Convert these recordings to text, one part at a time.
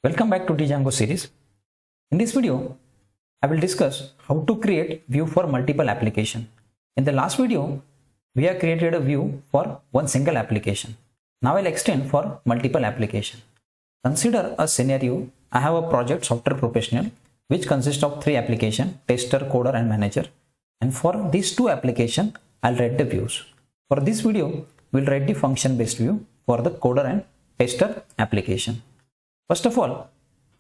Welcome back to Django series. In this video, I will discuss how to create view for multiple application. In the last video, we have created a view for one single application. Now I'll extend for multiple application. Consider a scenario. I have a project software professional which consists of three applications: tester, coder and manager. And for these two applications, I'll write the views. For this video, we'll write the function based view for the coder and tester application. First of all,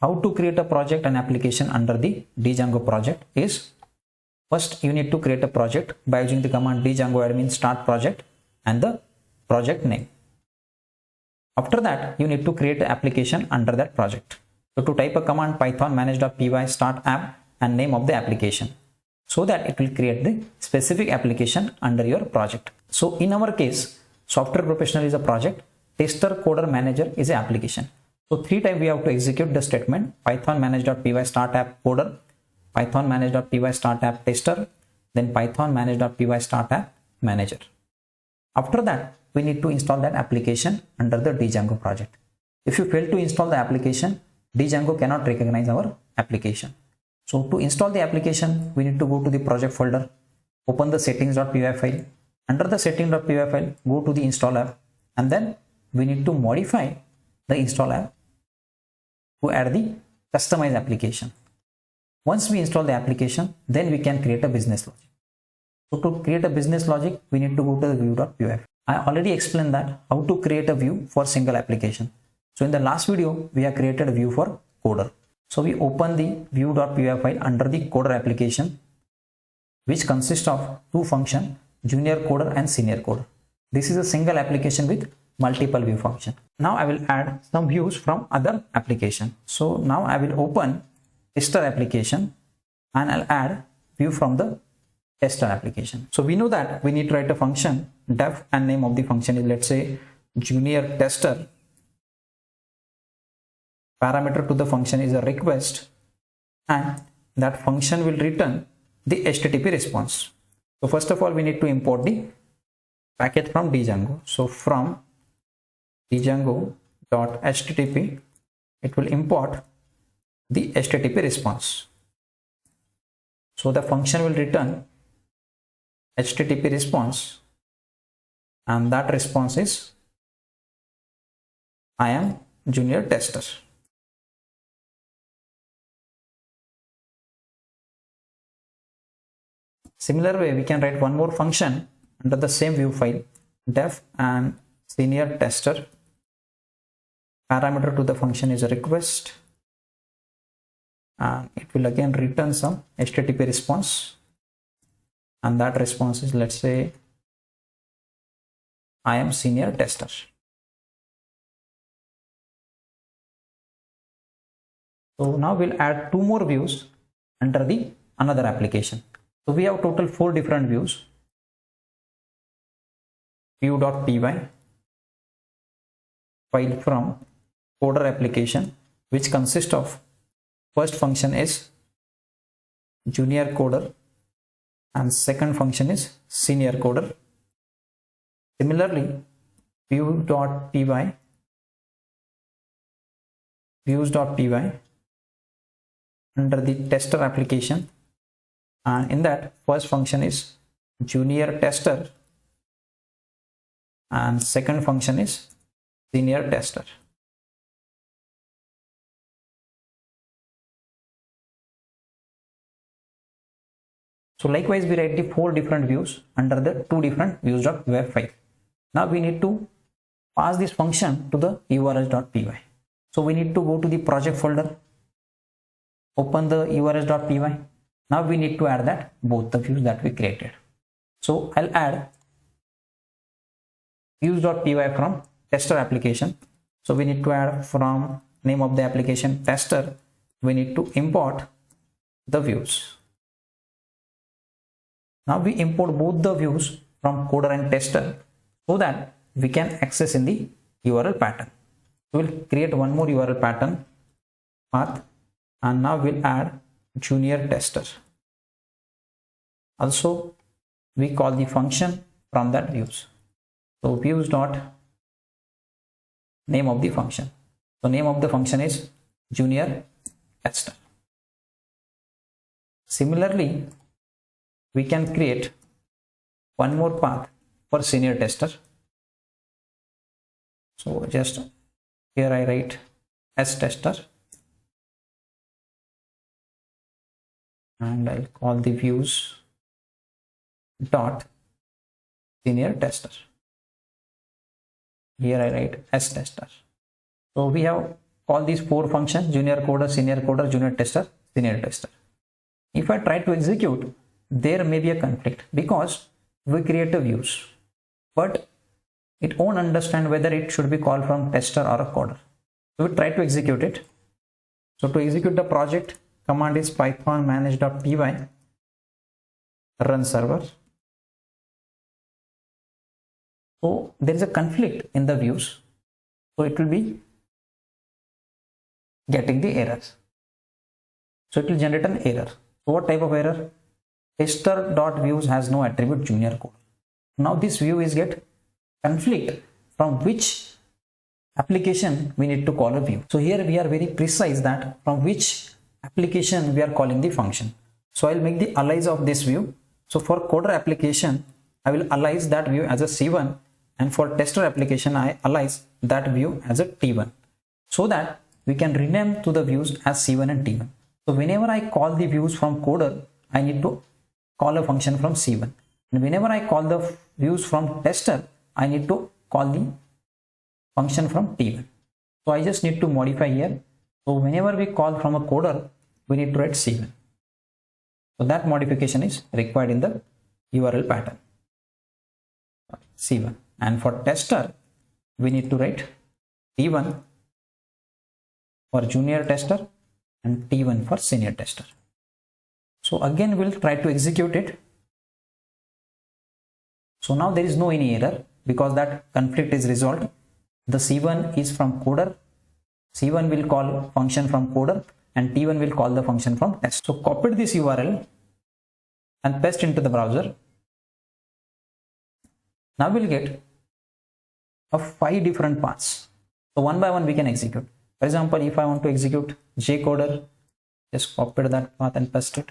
how to create a project and application under the django project is, first you need to create a project by using the command django admin start project and the project name. After that, you need to create an application under that project. So to type a command python manage.py start app and name of the application, so that it will create the specific application under your project. So in our case, software professional is a project, tester, coder, manager is an application. So three times we have to execute the statement python manage.py start app coder, python manage.py start app tester, then python manage.py start app manager. After that, we need to install that application under the django project. If you fail to install the application, django cannot recognize our application. So to install the application, we need to go to the project folder, open the settings.py file. Under the settings.py file, go to the install app, and then we need to modify the install app to add the customized application. Once we install the application, then we can create a business logic. So to create a business logic, we need to go to the view.py. I already explained that how to create a view for single application. So in the last video, we have created a view for coder. So we open the view.py file under the coder application, which consists of two functions, junior coder and senior coder. This is a single application with multiple view function. Now I will add some views from other application. So now I will open tester application and I'll add view from the tester application. So we know that we need to write a function def and name of the function is, let's say, junior tester. Parameter to the function is a request, and that function will return the HTTP response. So first of all, we need to import the package from django. So from django.http, it will import the HTTP response. So the function will return HTTP response, and that response is I am junior tester. Similar way, we can write one more function under the same view file, def and senior tester. Parameter to the function is a request, and it will again return some HTTP response, and that response is, let's say, I am senior tester. So now we'll add two more views under the another application. So we have total 4 different views. view.py file from coder application, which consists of first function is junior coder and second function is senior coder. Similarly, views.py under the tester application, and in that first function is junior tester and second function is senior tester. So likewise, we write the 4 different views under the 2 different views.py file. Now we need to pass this function to the urls.py. So we need to go to the project folder, open the urls.py. Now we need to add that both the views that we created. So I'll add views.py from tester application. So we need to add from name of the application tester, we need to import the views. Now we import both the views from coder and tester so that we can access in the URL pattern. We'll create one more URL pattern path, and now we'll add junior tester. Also, we call the function from that views. So views dot name of the function. So name of the function is junior tester. Similarly, we can create one more path for senior tester. So just here I write S tester and I'll call the views dot senior tester. Here I write S tester. So we have called these four functions: junior coder, senior coder, junior tester, senior tester. If I try to execute, there may be a conflict because we create a views, but it won't understand whether it should be called from tester or a coder. So we try to execute it. So to execute the project, command is python manage.py run server. So there is a conflict in the views, so it will be getting the errors. So it will generate an error. So what type of error? Tester.views has no attribute junior coder. Now this view is get conflict from which application we need to call a view. So here we are very precise that from which application we are calling the function. So I'll make the alias of this view. So for coder application, I will alias that view as a C1, and for tester application, I alias that view as a T1, so that we can rename to the views as C1 and T1. So whenever I call the views from coder, I need to call a function from C1, and whenever I call the views from tester, I need to call the function from T1. So I just need to modify here. So whenever we call from a coder, we need to write C1. So that modification is required in the URL pattern, C1. And for tester, we need to write T1 for junior tester and T1 for senior tester. So again, we'll try to execute it. So now there is no any error because that conflict is resolved. The C1 is from coder. C1 will call function from coder and T1 will call the function from test. So copy this URL and paste into the browser. Now we'll get of 5 different paths. So one by one we can execute. For example, if I want to execute jcoder, just copy that path and paste it.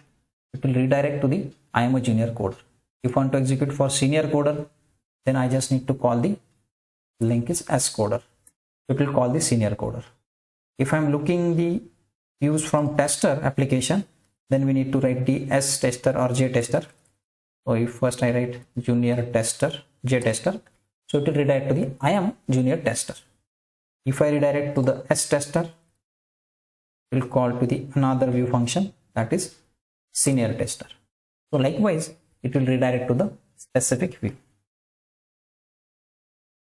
It will redirect to the I am a junior coder. If I want to execute for senior coder, then I just need to call the link is scoder. It will call the senior coder. If I'm looking the views from tester application, then we need to write the S tester or J tester. So if first I write junior tester, J tester, so it will redirect to the I am junior tester. If I redirect to the S tester, it will call to the another view function, that is senior tester. So likewise, it will redirect to the specific view.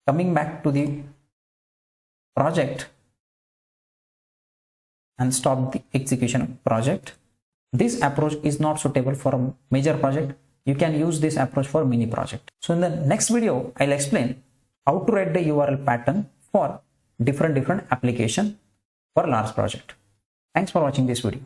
Coming back to the project and stop the execution of project. This approach is not suitable for a major project. You can use this approach for mini project. So in the next video, I'll explain how to write the URL pattern for different application for large project. Thanks for watching this video.